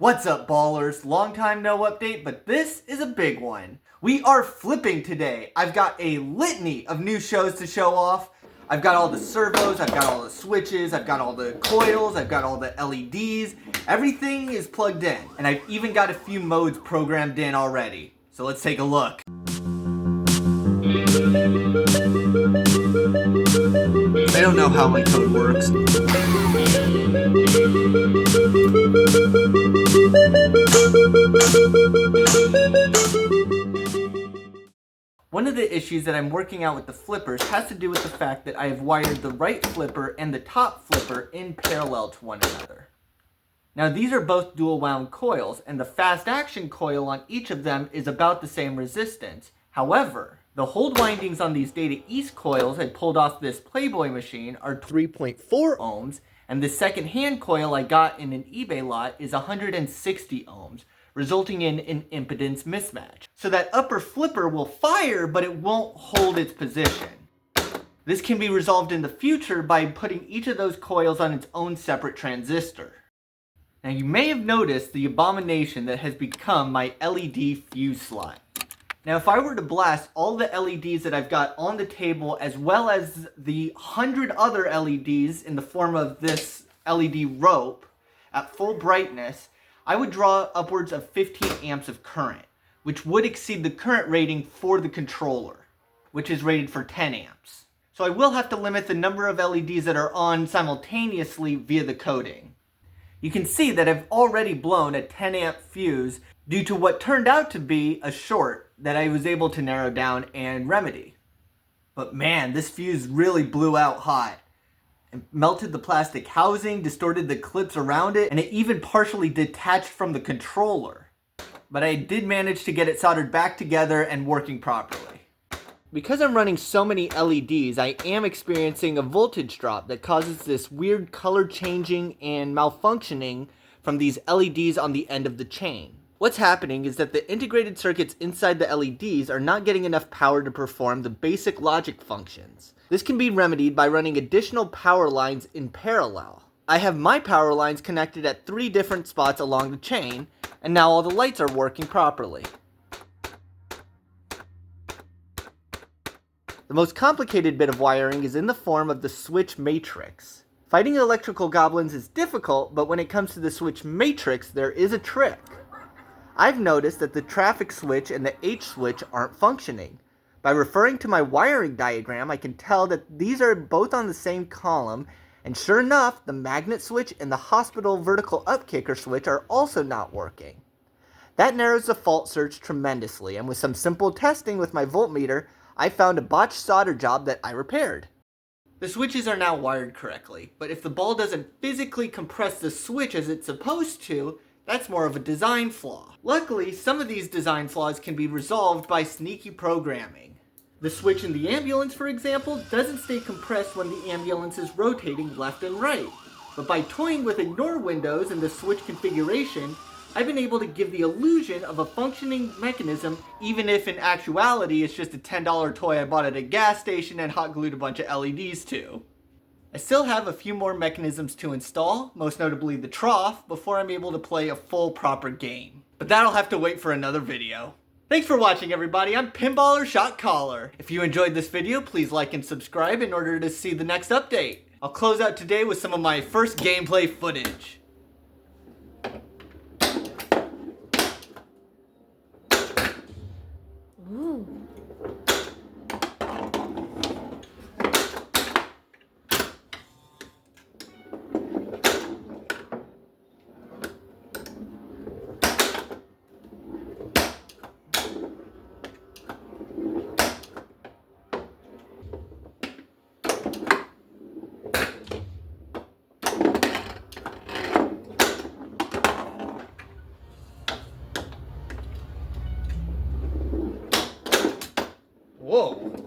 What's up, ballers? Long time no update, but this is a big one. We are flipping today. I've got a litany of new shows to show off. I've got all the servos, I've got all the switches, I've got all the coils, I've got all the LEDs. Everything is plugged in, and I've even got a few modes programmed in already. So let's take a look. I don't know how my code works. One of the issues that I'm working out with the flippers has to do with the fact that I have wired the right flipper and the top flipper in parallel to one another. Now these are both dual wound coils, and the fast action coil on each of them is about the same resistance. However, the hold windings on these Data East coils I pulled off this Playboy machine are 3.4 ohms, and the second hand coil I got in an eBay lot is 160 ohms, resulting in an impedance mismatch. So that upper flipper will fire, but it won't hold its position. This can be resolved in the future by putting each of those coils on its own separate transistor. Now you may have noticed the abomination that has become my LED fuse slot. Now if I were to blast all the LEDs that I've got on the table, as well as the 100 other LEDs in the form of this LED rope at full brightness, I would draw upwards of 15 amps of current, which would exceed the current rating for the controller, which is rated for 10 amps. So I will have to limit the number of LEDs that are on simultaneously via the coding. You can see that I've already blown a 10 amp fuse due to what turned out to be a short that I was able to narrow down and remedy. But man, this fuse really blew out hot. It melted the plastic housing, distorted the clips around it, and it even partially detached from the controller. But I did manage to get it soldered back together and working properly. Because I'm running so many LEDs, I am experiencing a voltage drop that causes this weird color changing and malfunctioning from these LEDs on the end of the chain. What's happening is that the integrated circuits inside the LEDs are not getting enough power to perform the basic logic functions. This can be remedied by running additional power lines in parallel. I have my power lines connected at 3 different spots along the chain, and now all the lights are working properly. The most complicated bit of wiring is in the form of the switch matrix. Fighting electrical goblins is difficult, but when it comes to the switch matrix, there is a trick. I've noticed that the traffic switch and the H switch aren't functioning. By referring to my wiring diagram, I can tell that these are both on the same column, and sure enough, the magnet switch and the hospital vertical up kicker switch are also not working. That narrows the fault search tremendously, and with some simple testing with my voltmeter, I found a botched solder job that I repaired. The switches are now wired correctly, but if the ball doesn't physically compress the switch as it's supposed to, that's more of a design flaw. Luckily, some of these design flaws can be resolved by sneaky programming. The switch in the ambulance, for example, doesn't stay compressed when the ambulance is rotating left and right. But by toying with ignore windows and the switch configuration, I've been able to give the illusion of a functioning mechanism, even if in actuality it's just a $10 toy I bought at a gas station and hot glued a bunch of LEDs to. I still have a few more mechanisms to install, most notably the trough, before I'm able to play a full proper game. But that'll have to wait for another video. Thanks for watching, everybody. I'm Pinballer Shot Caller. If you enjoyed this video, please like and subscribe in order to see the next update. I'll close out today with some of my first gameplay footage. Ooh. Whoa.